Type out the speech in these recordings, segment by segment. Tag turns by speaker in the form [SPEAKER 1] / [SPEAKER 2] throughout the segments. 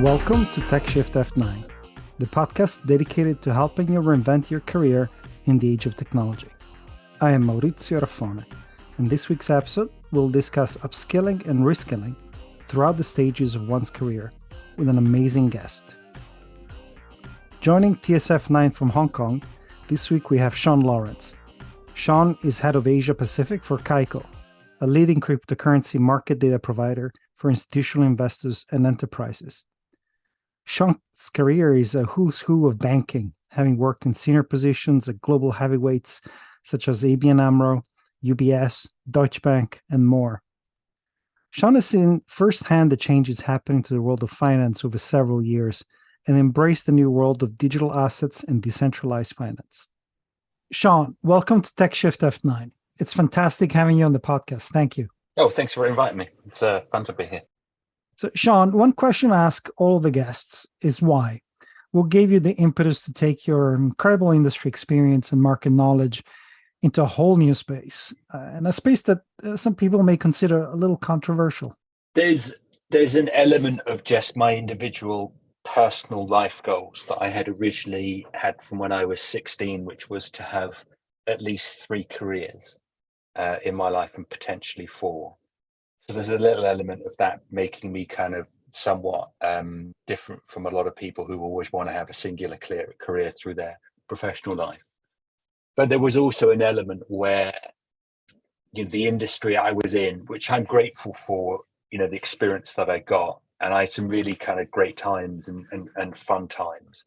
[SPEAKER 1] Welcome to TechShift F9, the podcast dedicated to helping you reinvent your career in the age of technology. I am Maurizio Raffone, and this week's episode will discuss upskilling and reskilling throughout the stages of one's career with an amazing guest. Joining TSF9 from Hong Kong, this week we have Sean Lawrence. Sean is head of Asia Pacific for Kaiko, a leading cryptocurrency market data provider for institutional investors and enterprises. Sean's career is a who's who of banking, having worked in senior positions at global heavyweights such as ABN Amro, UBS, Deutsche Bank, and more. Sean has seen firsthand the changes happening to the world of finance over several years and embraced the new world of digital assets and decentralized finance. Sean, welcome to TechShift F9. It's fantastic having you on the podcast. Thank you.
[SPEAKER 2] Oh, thanks for inviting me. It's fun to be here.
[SPEAKER 1] So, Sean, one question I ask all of the guests is why? What gave you the impetus to take your incredible industry experience and market knowledge into a whole new space, and a space that some people may consider a little controversial?
[SPEAKER 2] There's an element of just my individual personal life goals that I had originally had from when I was 16, which was to have at least 3 careers in my life and potentially 4. So there's a little element of that making me kind of somewhat different from a lot of people who always want to have a singular career through their professional life. But there was also an element where, you know, the industry I was in, which I'm grateful for, you know, the experience that I got, and I had some really kind of great times and fun times.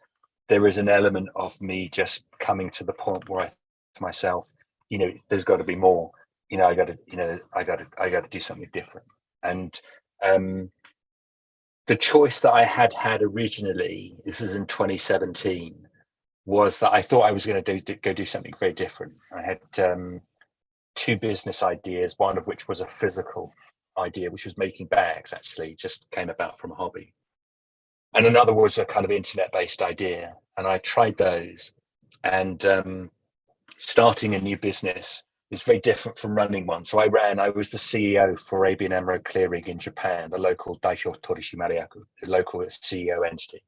[SPEAKER 2] There is an element of me just coming to the point where I think to myself, you know, there's got to be more. You know, I got to do something different. And the choice that I had originally, this is in 2017, was that I thought I was going to go do something very different. I had 2 business ideas, one of which was a physical idea, which was making bags, actually, just came about from a hobby. And another was a kind of internet-based idea. And I tried those. And starting a new business is very different from running one. So I was the CEO for ABN Amro Clearing in Japan, the local Daisho Torishimaryaku, the local CEO entity.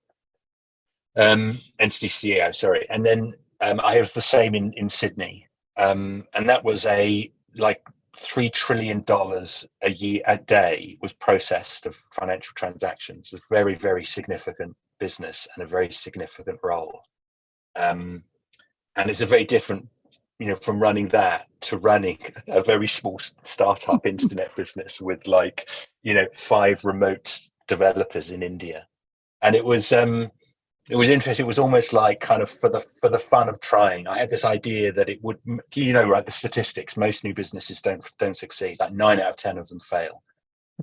[SPEAKER 2] Entity CEO, sorry. And then I was the same in Sydney. And that was $3 trillion a day was processed of financial transactions. It's a very, very significant business and a very significant role. And it's a very different, you know, from running that to running a very small startup internet business with 5 remote developers in India. And it was interesting. It was almost like kind of for the fun of trying. I had this idea that it would, you know, right, the statistics, most new businesses don't succeed. Like 9 out of 10 of them fail.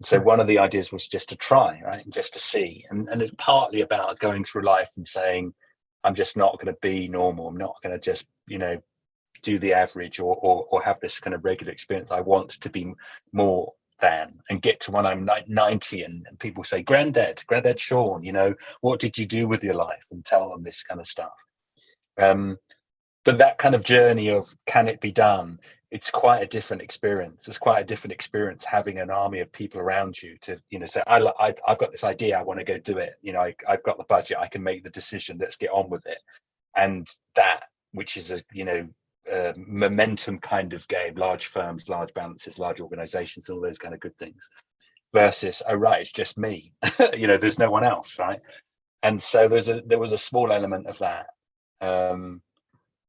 [SPEAKER 2] So one of the ideas was just to try, right, and just to see. And it's partly about going through life and saying, I'm just not going to be normal. I'm not going to just, you know, do the average or have this kind of regular experience. I want to be more than and get to when I'm 90 and people say, Granddad Sean, you know, what did you do with your life? And tell them this kind of stuff. But that kind of journey of can it be done? It's quite a different experience. It's quite a different experience having an army of people around you to, you know, say, I've got this idea, I want to go do it. You know, I've got the budget, I can make the decision, let's get on with it. And that, which is a, you know, momentum kind of game, large firms, large balances, large organizations, all those kind of good things, versus, oh right, it's just me. You know, there's no one else, right? And so there was a small element of that, and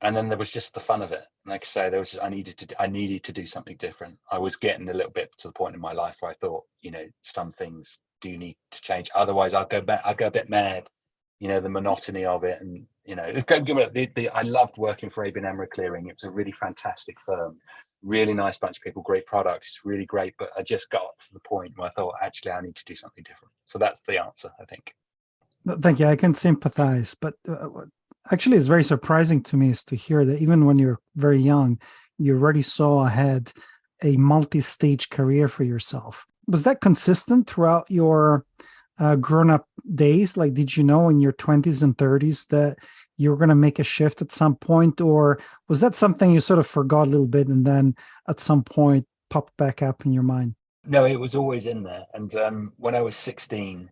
[SPEAKER 2] then there was just the fun of it. Like I say, I needed to do something different. I was getting a little bit to the point in my life where I thought, you know, some things do need to change, otherwise I'll go a bit mad. You know, the monotony of it. And, you know, I loved working for ABN Amro Clearing. It was a really fantastic firm, really nice bunch of people, great products. It's really great. But I just got to the point where I thought, actually, I need to do something different. So that's the answer, I think.
[SPEAKER 1] Thank you. I can sympathize. But actually, it's very surprising to me is to hear that even when you're very young, you already saw ahead a multi-stage career for yourself. Was that consistent throughout your grown-up days? Like, did you know in your 20s and 30s that you were going to make a shift at some point, or was that something you sort of forgot a little bit and then at some point popped back up in your mind?
[SPEAKER 2] No, it was always in there. And when I was 16,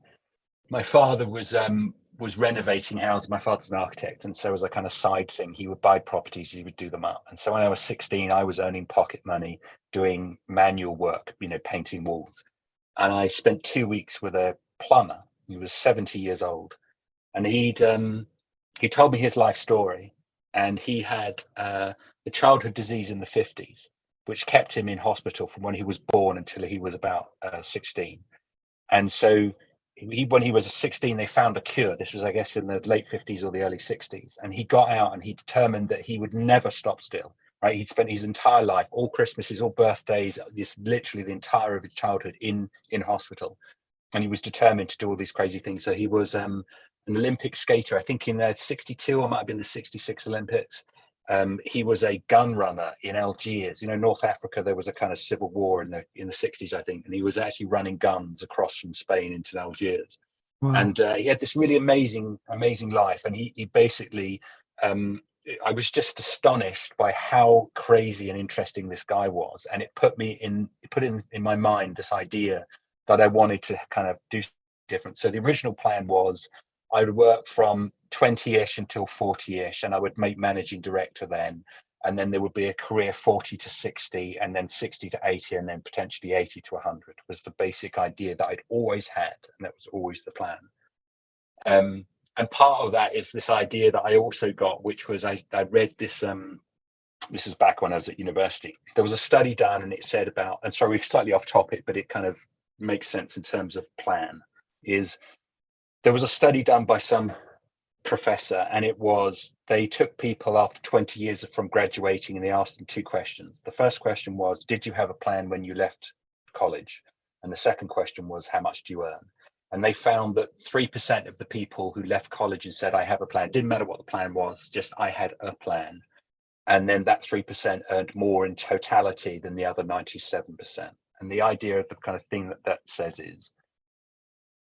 [SPEAKER 2] my father was renovating houses. My father's an architect, and so as a kind of side thing, he would buy properties, he would do them up. And so when I was 16, I was earning pocket money doing manual work, painting walls. And I spent 2 weeks with a plumber. He was 70 years old, and he told me his life story. And he had a childhood disease in the 50s, which kept him in hospital from when he was born until he was about 16. And so when he was 16, they found a cure. This was, I guess, in the late 50s or the early 60s. And he got out and he determined that he would never stop still. Right? He'd spent his entire life, all Christmases, all birthdays, this literally the entire of his childhood in hospital. And he was determined to do all these crazy things. So he was an Olympic skater, I think in the 62 or might have been the 66 Olympics. He was a gun runner in Algiers. North Africa, there was a kind of civil war in the 60s, I think, and he was actually running guns across from Spain into Algiers. Wow. And he had this really amazing life. And he basically, I was just astonished by how crazy and interesting this guy was. And it put in my mind this idea that I wanted to kind of do different. So the original plan was I would work from 20-ish until 40-ish, and I would make managing director then. And then there would be a career 40 to 60, and then 60 to 80, and then potentially 80 to 100 was the basic idea that I'd always had. And that was always the plan. And part of that is this idea that I also got, which was I read this, this is back when I was at university. There was a study done, and it said about, and sorry, we're slightly off topic, but it kind of makes sense in terms of plan, is there was a study done by some professor, and it was they took people after 20 years from graduating and they asked them two questions. The first question was, did you have a plan when you left college? And the second question was, how much do you earn? And they found that 3% of the people who left college and said, I have a plan, didn't matter what the plan was, just I had a plan. And then that 3% earned more in totality than the other 97%. And the idea of the kind of thing that says is,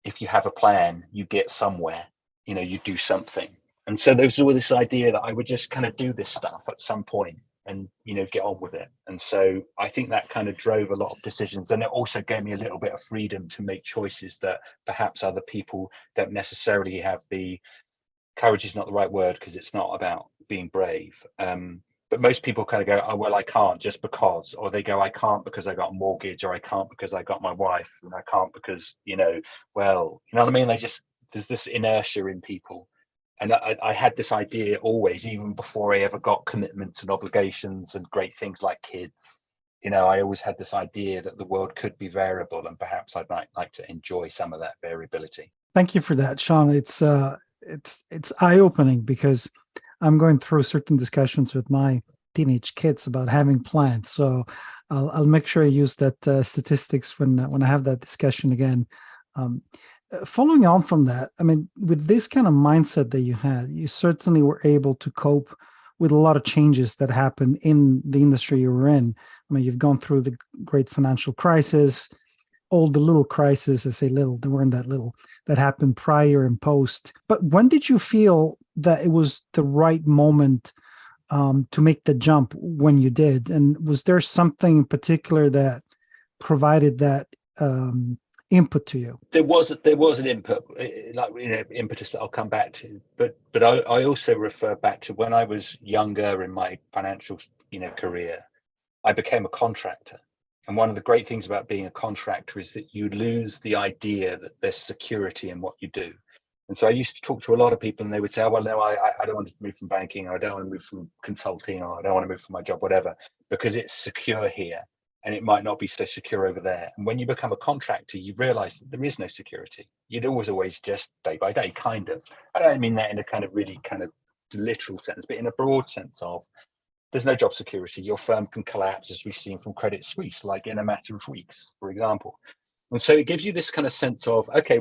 [SPEAKER 2] if you have a plan, you get somewhere, you do something. And so there was all this idea that I would just kind of do this stuff at some point and, get on with it. And so I think that kind of drove a lot of decisions. And it also gave me a little bit of freedom to make choices that perhaps other people don't necessarily have. The courage is not the right word, because it's not about being brave. But most people kind of go, oh, well, I can't just because, or they go, I can't because I got a mortgage, or I can't because I got my wife, and I can't because, well, you know what I mean? There's this inertia in people. And I had this idea always, even before I ever got commitments and obligations and great things like kids. I always had this idea that the world could be variable, and perhaps I'd like to enjoy some of that variability.
[SPEAKER 1] Thank you for that, Sean. It's eye-opening, because I'm going through certain discussions with my teenage kids about having plans. So I'll make sure I use that statistics when I have that discussion again. Following on from that, I mean, with this kind of mindset that you had, you certainly were able to cope with a lot of changes that happened in the industry you were in. I mean, you've gone through the great financial crisis, all the little crises, I say little, they weren't that little, that happened prior and post. But when did you feel that it was the right moment to make the jump when you did? And was there something in particular that provided that input to you?
[SPEAKER 2] There was an input, impetus that I'll come back to. But I also refer back to when I was younger in my financial, career, I became a contractor. And one of the great things about being a contractor is that you lose the idea that there's security in what you do. And so I used to talk to a lot of people, and they would say, oh, well, no, I don't want to move from banking, or I don't want to move from consulting, or I don't want to move from my job, whatever, because it's secure here and it might not be so secure over there. And when you become a contractor, you realize that there is no security. You'd always just day by day, kind of. I don't mean that in a kind of really kind of literal sense, but in a broad sense of, there's no job security. Your firm can collapse, as we've seen from Credit Suisse, like in a matter of weeks, for example. And so it gives you this kind of sense of, okay,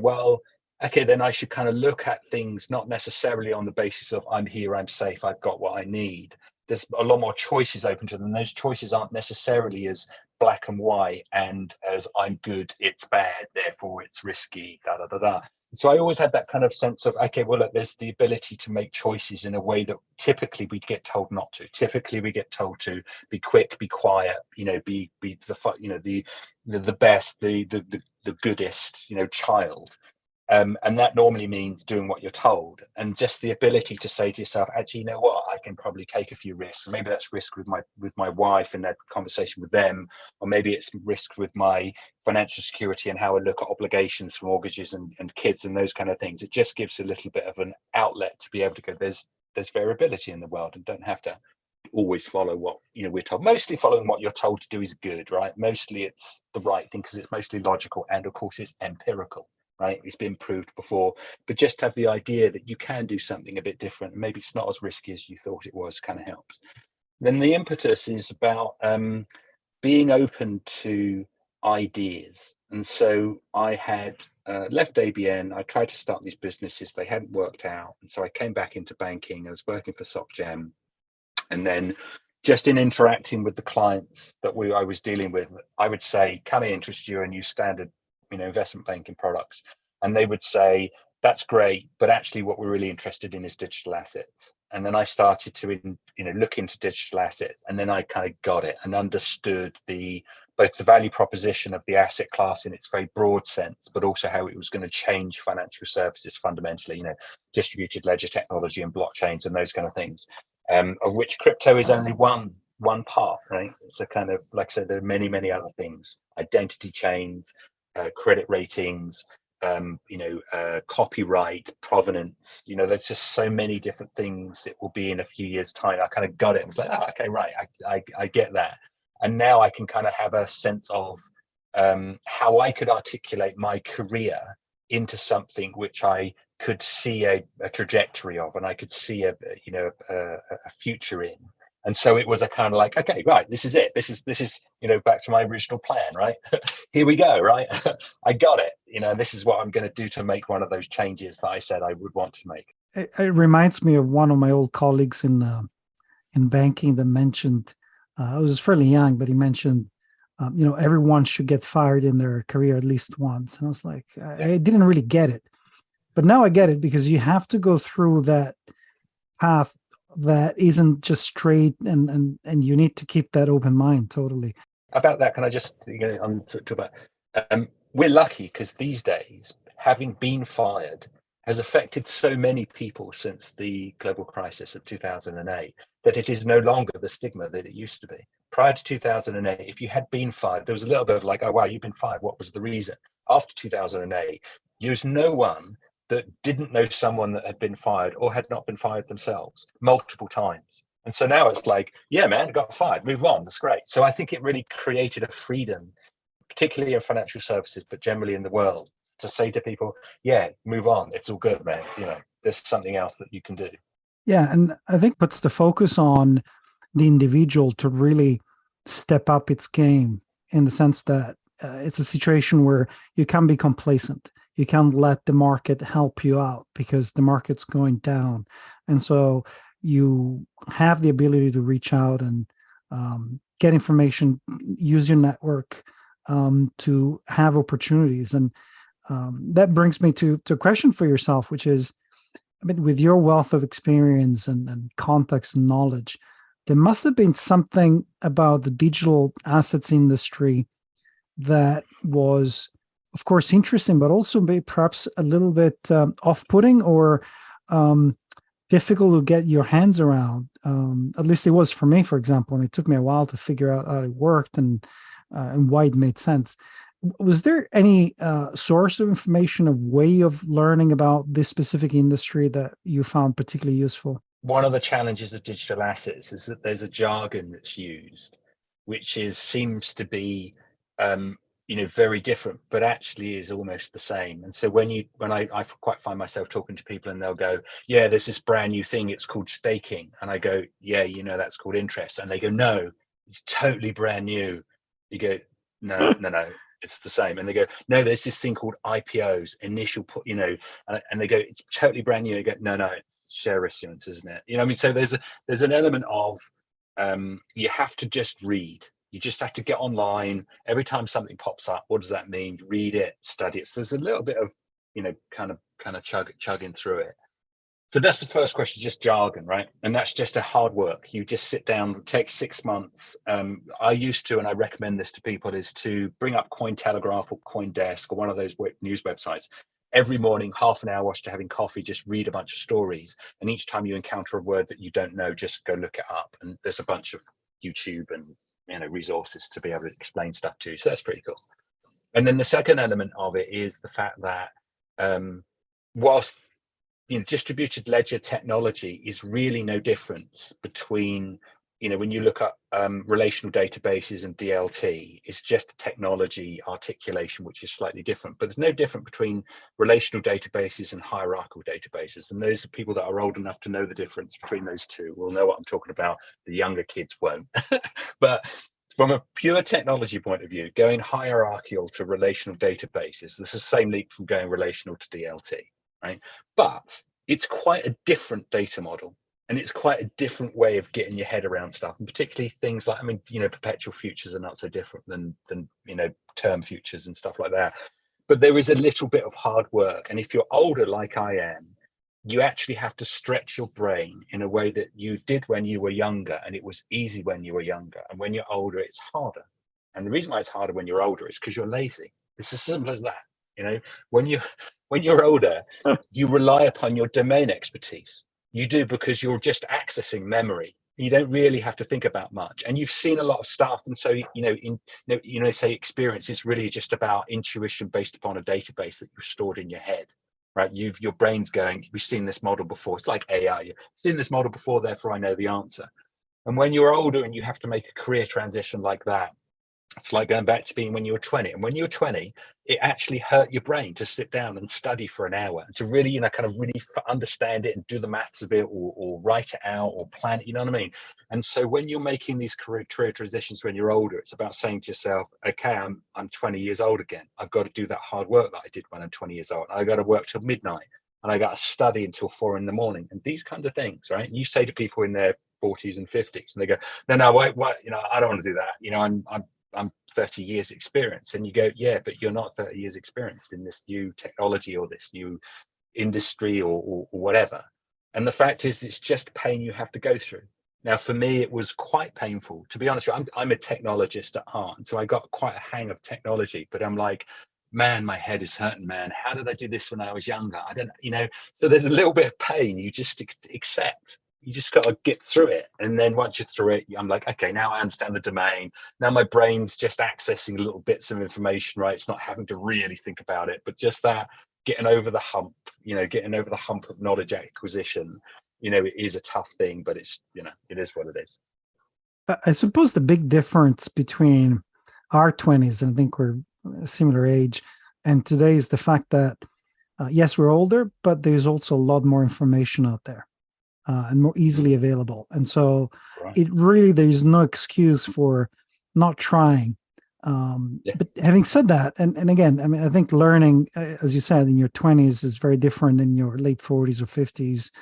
[SPEAKER 2] then I should kind of look at things not necessarily on the basis of I'm here, I'm safe, I've got what I need. There's a lot more choices open to them. Those choices aren't necessarily as black and white and as I'm good, it's bad, therefore it's risky, da da da da. So I always had that kind of sense of, okay, well, look, there's the ability to make choices in a way that typically we get told not to. Typically we get told to be quick, be quiet, be the best, the goodest, child. And that normally means doing what you're told, and just the ability to say to yourself, actually, you know what, I can probably take a few risks. Maybe that's risk with my wife and that conversation with them, or maybe it's risk with my financial security and how I look at obligations for mortgages and kids and those kind of things. It just gives a little bit of an outlet to be able to go, there's variability in the world, and don't have to always follow what we're told. Mostly following what you're told to do is good, right? Mostly it's the right thing because it's mostly logical, and of course it's empirical, right? It's been proved before. But just have the idea that you can do something a bit different, maybe it's not as risky as you thought it was, kind of helps. Then the impetus is about being open to ideas. And so I had left ABN. I tried to start these businesses, they hadn't worked out, and so I came back into banking. I was working for SocGen. And then just in interacting with the clients that I was dealing with, I would say, can I interest you in new standard, investment banking products? And they would say, that's great, but actually what we're really interested in is digital assets. And then I started to, look into digital assets, and then I kind of got it and understood both the value proposition of the asset class in its very broad sense, but also how it was going to change financial services fundamentally, distributed ledger technology and blockchains and those kind of things. Of which crypto is only one part, right? So kind of, like I said, there are many, many other things: identity chains, credit ratings, copyright, provenance. There's just so many different things. It will be in a few years' time. I kind of got it. It's like, oh, okay, right, I get that. And now I can kind of have a sense of how I could articulate my career into something which I could see a trajectory of, and I could see a future in. And so it was a kind of like, okay, right, this is it. This is back to my original plan, right? Here we go, right? I got it. This is what I'm going to do to make one of those changes that I said I would want to make.
[SPEAKER 1] It reminds me of one of my old colleagues in banking that mentioned, I was fairly young, but he mentioned, everyone should get fired in their career at least once. And I was like, I didn't really get it. But now I get it, because you have to go through that path that isn't just straight, and you need to keep that open mind. Totally.
[SPEAKER 2] About that, can I just talk about? We're lucky because these days, having been fired has affected so many people since the global crisis of 2008 that it is no longer the stigma that it used to be. Prior to 2008, if you had been fired, there was a little bit of like, oh wow, you've been fired. What was the reason? After 2008, there's no one that didn't know someone that had been fired or had not been fired themselves multiple times. And so now it's like, yeah, man, got fired, move on, that's great. So I think it really created a freedom, particularly in financial services, but generally in the world, to say to people, yeah, move on, it's all good, man. There's something else that you can do.
[SPEAKER 1] Yeah, and I think puts the focus on the individual to really step up its game, in the sense that it's a situation where you can't be complacent. You can't let the market help you out because the market's going down. And so you have the ability to reach out and get information, use your network to have opportunities. And that brings me to a question for yourself, which is, with your wealth of experience and context and knowledge, there must have been something about the digital assets industry that was, of course, interesting, but also perhaps a little bit off-putting or difficult to get your hands around. At least it was for me, for example, and it took me a while to figure out how it worked and why it made sense. Was there any source of information, a way of learning about this specific industry that you found particularly useful?
[SPEAKER 2] One of the challenges of digital assets is that there's a jargon that's used, which seems to be very different, but actually is almost the same. And so when I quite find myself talking to people and they'll go, yeah, there's this brand new thing, it's called staking. And I go, yeah, that's called interest. And they go, no, it's totally brand new. You go, no, it's the same. And they go, no, there's this thing called IPOs, initial put, and they go, it's totally brand new. You go, no, it's share issuance, isn't it? So there's an element of you have to just read. You just have to get online. Every time something pops up, what does that mean? Read it, study it. So there's a little bit of, kind of chugging through it. So that's the first question, just jargon, right? And that's just a hard work. You just sit down, it takes 6 months. I used to, and I recommend this to people, is to bring up Cointelegraph or CoinDesk or one of those news websites every morning, half an hour whilst you're having coffee, just read a bunch of stories. And each time you encounter a word that you don't know, just go look it up. And there's a bunch of YouTube and resources to be able to explain stuff to you. So that's pretty cool. And then the second element of it is the fact that whilst distributed ledger technology is really no difference between, when you look at relational databases and DLT, it's just a technology articulation which is slightly different. But there's no difference between relational databases and hierarchical databases. And those are people that are old enough to know the difference between those two will know what I'm talking about. The younger kids won't. But from a pure technology point of view, going hierarchical to relational databases, this is the same leap from going relational to DLT, right? But it's quite a different data model, and it's quite a different way of getting your head around stuff, and particularly things like, perpetual futures are not so different than term futures and stuff like that. But there is a little bit of hard work, and if you're older like I am, you actually have to stretch your brain in a way that you did when you were younger, and it was easy when you were younger. And when you're older, it's harder. And the reason why it's harder when you're older is because you're lazy. It's as simple as that. When you're older, you rely upon your domain expertise. You do, because you're just accessing memory. You don't really have to think about much, and you've seen a lot of stuff. And so, say experience is really just about intuition based upon a database that you've stored in your head. Right, your brain's going, we've seen this model before. It's like AI. You've seen this model before, therefore I know the answer. And when you're older and you have to make a career transition like that, it's like going back to being when you were 20. And when you were 20, it actually hurt your brain to sit down and study for an hour and to really, kind of really understand it and do the maths of it, or write it out or plan it, you know what I mean? And so when you're making these career transitions when you're older, it's about saying to yourself, okay, I'm 20 years old again. I've got to do that hard work that I did when I'm 20 years old. I got to work till midnight, and I got to study until 4 a.m. and these kind of things, right? And you say to people in their 40s and 50s, and they go, no, wait, I don't want to do that. I'm 30 years experience. And you go, yeah, but you're not 30 years experienced in this new technology or this new industry or whatever. And the fact is, it's just pain you have to go through. Now, for me, it was quite painful, to be honest with you. I'm a technologist at heart, and so I got quite a hang of technology, but I'm like, man, my head is hurting, man. How did I do this when I was younger? I don't, so there's a little bit of pain you just accept. You just got to get through it. And then once you're through it, I'm like, okay, now I understand the domain. Now my brain's just accessing little bits of information, right? It's not having to really think about it, but just that getting over the hump, of knowledge acquisition, it is a tough thing, but it's, it is what it is.
[SPEAKER 1] I suppose the big difference between our 20s, and I think we're a similar age, and today is the fact that, yes, we're older, but there's also a lot more information out there. And more easily available. And so there's no excuse for not trying. But having said that, and again, I think learning, as you said, in your 20s is very different than your late 40s or 50s.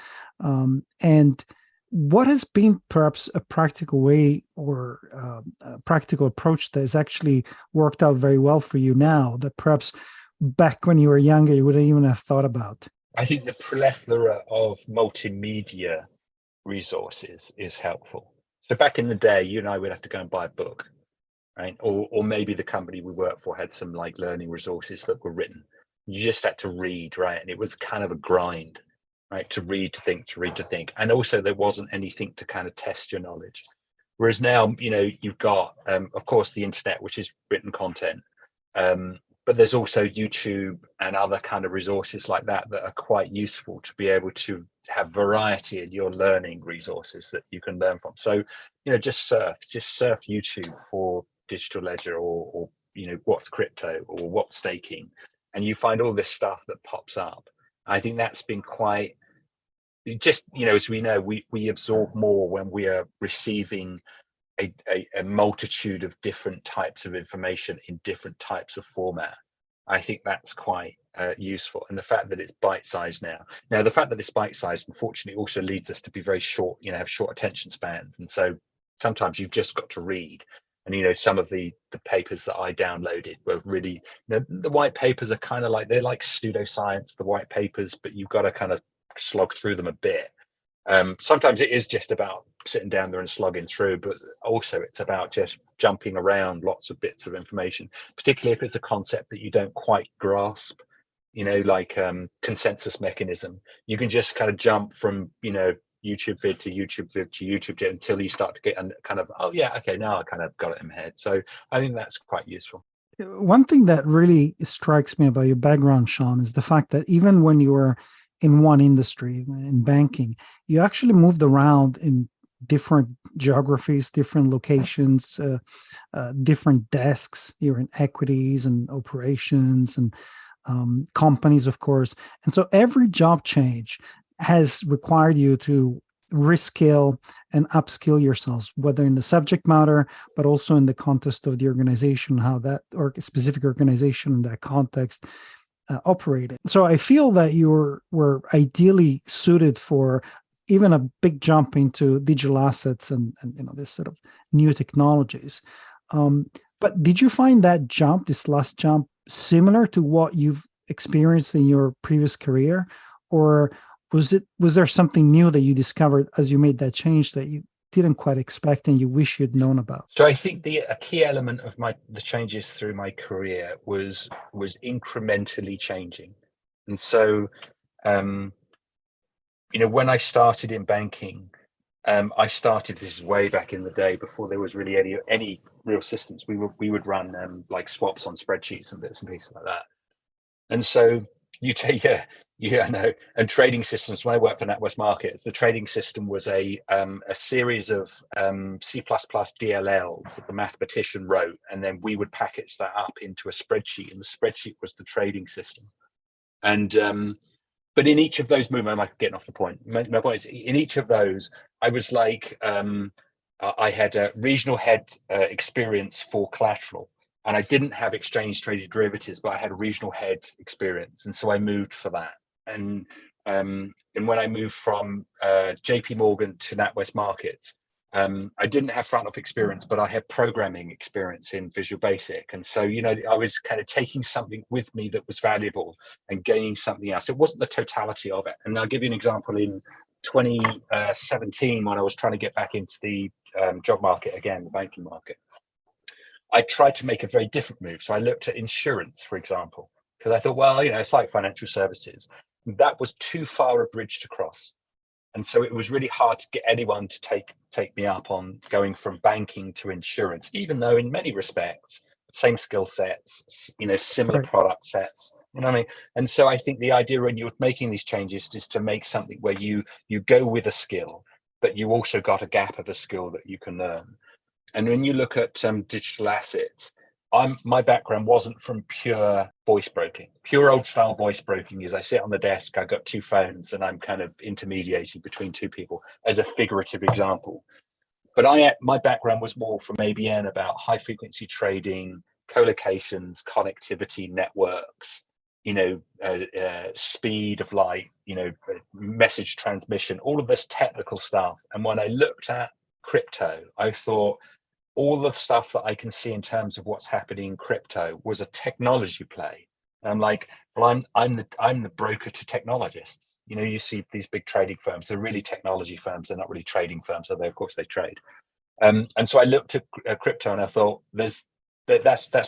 [SPEAKER 1] And what has been perhaps a practical way or a practical approach that has actually worked out very well for you now that perhaps back when you were younger, you wouldn't even have thought about?
[SPEAKER 2] I think the plethora of multimedia resources is helpful. So back in the day, you and I would have to go and buy a book, right? Or maybe the company we worked for had some like learning resources that were written. You just had to read, right? And it was kind of a grind, right? To read, to think, to read, to think. And also there wasn't anything to kind of test your knowledge. Whereas now, you've got, of course, the internet, which is written content. But there's also YouTube and other kind of resources like that are quite useful to be able to have variety in your learning resources that you can learn from. So, just surf YouTube for digital ledger or what's crypto or what's staking, and you find all this stuff that pops up. I think that's been quite, just, as we know, we absorb more when we are receiving a multitude of different types of information in different types of format. I think that's quite useful. And the fact that it's bite-sized now the fact that it's bite-sized, unfortunately, also leads us to be very short, have short attention spans. And so sometimes you've just got to read. And, some of the papers that I downloaded were really, the white papers are kind of like, they're like pseudoscience, the white papers, but you've got to kind of slog through them a bit. Sometimes it is just about sitting down there and slogging through, but also it's about just jumping around lots of bits of information, particularly if it's a concept that you don't quite grasp. like consensus mechanism. You can just kind of jump from, YouTube vid to YouTube vid to YouTube vid until you start to get kind of, oh yeah, okay, now I kind of got it in my head. So I think that's quite useful.
[SPEAKER 1] One thing that really strikes me about your background, Sean, is the fact that even when you were in one industry, in banking, you actually moved around in different geographies, different locations, different desks. You're in equities and operations and companies, of course. And so every job change has required you to reskill and upskill yourselves, whether in the subject matter, but also in the context of the organization, how that or specific organization in that context operated. So I feel that you were ideally suited for even a big jump into digital assets and this sort of new technologies. But did you find that jump, this last jump, similar to what you've experienced in your previous career, or was there something new that you discovered as you made that change that you didn't quite expect and you wish you'd known about?
[SPEAKER 2] So I think a key element of the changes through my career was incrementally changing. And so when I started in banking, this is way back in the day before there was really any real systems. We would run like swaps on spreadsheets and bits and pieces like that. And so you take and trading systems. When I worked for NatWest Markets, the trading system was a series of C++ DLLs that the mathematician wrote, and then we would package that up into a spreadsheet, and the spreadsheet was the trading system. And but in each of those movements, I'm getting off the point. My point is, in each of those, I was like, I had a regional head experience for collateral. And I didn't have exchange traded derivatives, but I had a regional head experience, and so I moved for that. And when I moved from JP Morgan to NatWest Markets, I didn't have front office experience, but I had programming experience in Visual Basic. And so, I was kind of taking something with me that was valuable and gaining something else. It wasn't the totality of it. And I'll give you an example. In 2017, when I was trying to get back into the job market again, the banking market, I tried to make a very different move. So I looked at insurance, for example, because I thought, well, it's like financial services. That was too far a bridge to cross. And so it was really hard to get anyone to take me up on going from banking to insurance, even though in many respects, same skill sets, similar product sets, you know what I mean? And so I think the idea when you're making these changes is to make something where you go with a skill, but you also got a gap of a skill that you can learn. And when you look at digital assets, my background wasn't from pure voice broking. Pure old style voice broking is I sit on the desk, I've got two phones, and I'm kind of intermediating between two people as a figurative example. But my background was more from ABN about high frequency trading, collocations, connectivity, networks, speed of light, message transmission, all of this technical stuff. And when I looked at crypto, I thought, all the stuff that I can see in terms of what's happening in crypto was a technology play. And I'm like, well, I'm the broker to technologists. You see these big trading firms, they're really technology firms. They're not really trading firms, although of course they trade. And so I looked at crypto and I thought, that's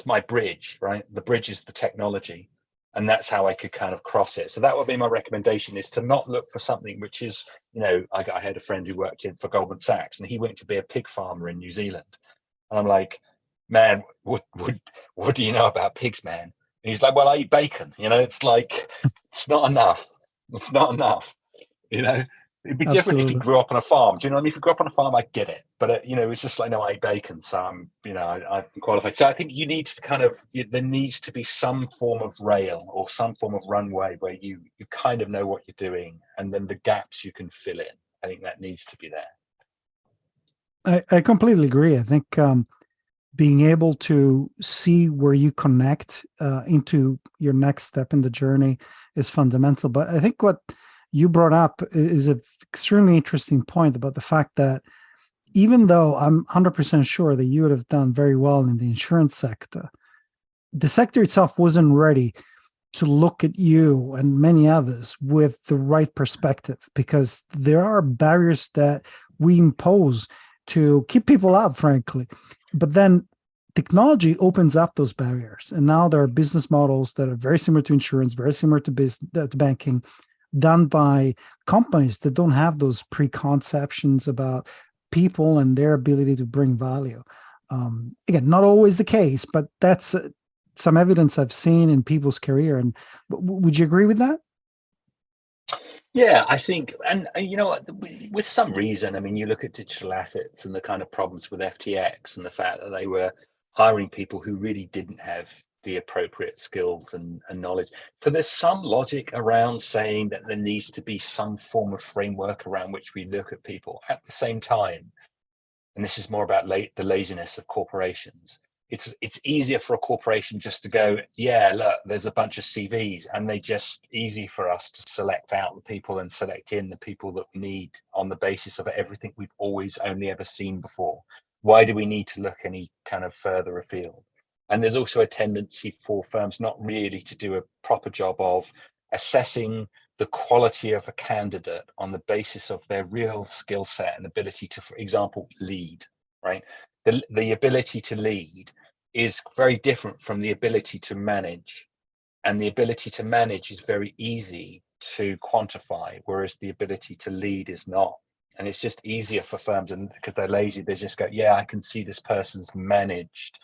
[SPEAKER 2] my bridge, right? The bridge is the technology. And that's how I could kind of cross it. So that would be my recommendation, is to not look for something which is, I had a friend who worked for Goldman Sachs, and he went to be a pig farmer in New Zealand. And I'm like, man, what do you know about pigs, man? And he's like, well, I eat bacon. It's like, it's not enough. It's not enough. It'd be different if you grew up on a farm. Do you know what I mean? If you grew up on a farm, I get it. But, it's just like, no, I eat bacon. So I'm qualified. So I think you need to there needs to be some form of rail or some form of runway where you kind of know what you're doing, and then the gaps you can fill in. I think that needs to be there.
[SPEAKER 1] I completely agree. I think being able to see where you connect into your next step in the journey is fundamental. But I think what you brought up is an extremely interesting point about the fact that even though I'm 100% sure that you would have done very well in the insurance sector, the sector itself wasn't ready to look at you and many others with the right perspective, because there are barriers that we impose to keep people out, frankly. But then technology opens up those barriers. And now there are business models that are very similar to insurance, very similar to to banking, done by companies that don't have those preconceptions about people and their ability to bring value. Again, not always the case, but that's some evidence I've seen in people's career. And would you agree with that?
[SPEAKER 2] Yeah, I think, and you know what, with some reason, I mean, you look at digital assets and the kind of problems with FTX and the fact that they were hiring people who really didn't have the appropriate skills and knowledge. So there's some logic around saying that there needs to be some form of framework around which we look at people. At the same time, and this is more about the laziness of corporations, it's easier for a corporation just to go, yeah, look, there's a bunch of CVs, and they just easy for us to select out the people and select in the people that we need on the basis of everything we've always only ever seen before. Why do we need to look any kind of further afield? And there's also a tendency for firms not really to do a proper job of assessing the quality of a candidate on the basis of their real skill set and ability to, for example, lead, right? The ability to lead is very different from the ability to manage. And the ability to manage is very easy to quantify, whereas the ability to lead is not. And it's just easier for firms, and because they're lazy, they just go, yeah, I can see this person's managed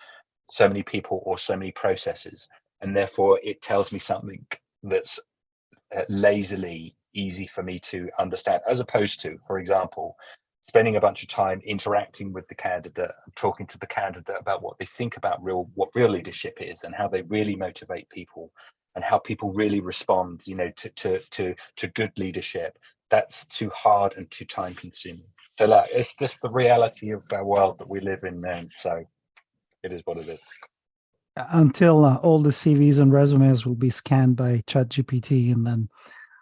[SPEAKER 2] so many people or so many processes. And therefore it tells me something that's lazily easy for me to understand, as opposed to, for example, spending a bunch of time interacting with the candidate, talking to the candidate about what they think about what real leadership is and how they really motivate people and how people really respond, you know, to good leadership. That's too hard and too time consuming. So like, it's just the reality of our world that we live in now. So it is what it is.
[SPEAKER 1] Until all the CVs and resumes will be scanned by ChatGPT, and then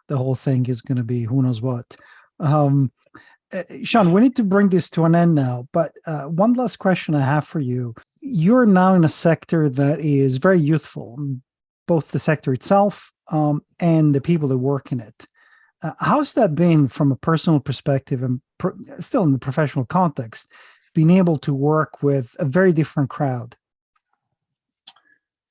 [SPEAKER 1] the whole thing is going to be who knows what. Sean, we need to bring this to an end now, but one last question I have for you. You're now in a sector that is very youthful, both the sector itself and the people that work in it. How's that been from a personal perspective and still in the professional context, being able to work with a very different crowd?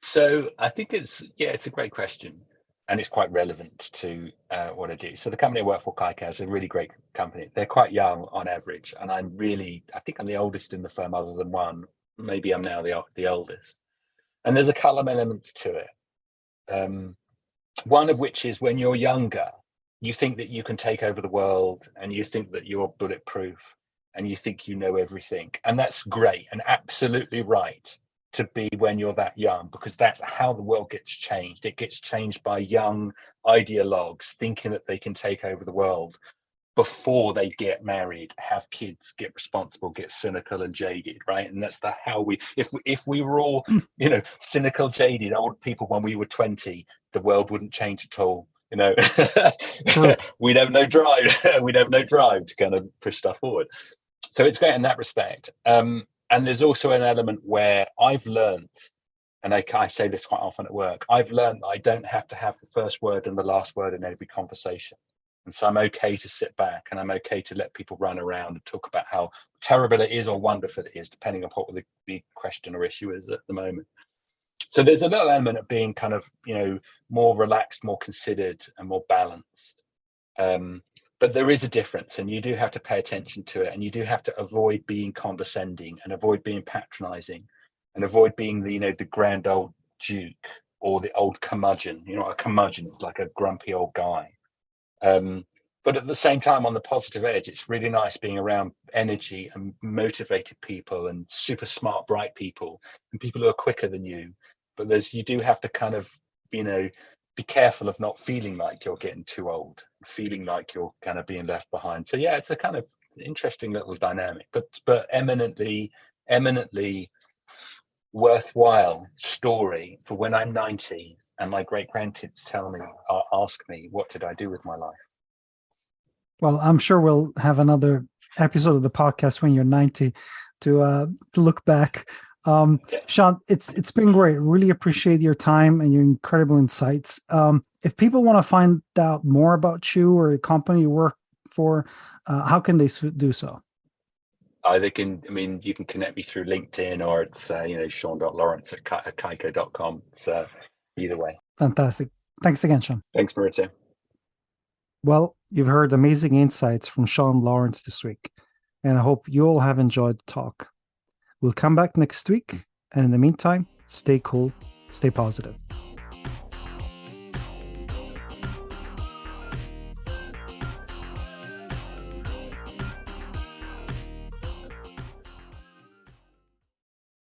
[SPEAKER 2] So I think it's a great question, and it's quite relevant to what I do. So the company I work for, Kaiko, is a really great company. They're quite young on average, and I think I'm the oldest in the firm, other than one. Maybe I'm now the oldest. And there's a couple of elements to it. One of which is when you're younger, you think that you can take over the world, and you think that you're bulletproof, and you think you know everything, and that's great and absolutely right to be when you're that young, because that's how the world gets changed. It gets changed by young ideologues thinking that they can take over the world before they get married, have kids, get responsible, get cynical and jaded, right? And that's how if we were all, you know, cynical, jaded old people when we were 20, the world wouldn't change at all. You know, we'd have no drive. We'd have no drive to kind of push stuff forward. So it's great in that respect. And there's also an element where I've learned, and I say this quite often at work, I've learned that I don't have to have the first word and the last word in every conversation. And so I'm okay to sit back, and I'm okay to let people run around and talk about how terrible it is or wonderful it is, depending on what the question or issue is at the moment. So there's a little element of being kind of, you know, more relaxed, more considered, and more balanced. But there is a difference, and you do have to pay attention to it, and you do have to avoid being condescending and avoid being patronizing and avoid being the grand old duke or the old curmudgeon. You know, a curmudgeon is like a grumpy old guy. But at the same time, on the positive edge, it's really nice being around energy and motivated people and super smart, bright people and people who are quicker than you. But you do have to kind of, you know, be careful of not feeling like you're getting too old, feeling like you're kind of being left behind. So yeah, it's a kind of interesting little dynamic, but eminently worthwhile story for when I'm 90 and my great grandkids ask me, what did I do with my life?
[SPEAKER 1] Well, I'm sure we'll have another episode of the podcast when you're 90 to look back. Sean, it's been great. Really appreciate your time and your incredible insights. If people want to find out more about you or a company you work for, how can they do so?
[SPEAKER 2] Either you can connect me through LinkedIn, or it's, Sean.lawrence@kaiko.com. So either way.
[SPEAKER 1] Fantastic. Thanks again, Sean.
[SPEAKER 2] Thanks, Maurizio.
[SPEAKER 1] Well, you've heard amazing insights from Sean Lawrence this week, and I hope you all have enjoyed the talk. We'll come back next week, and in the meantime, stay cool, stay positive.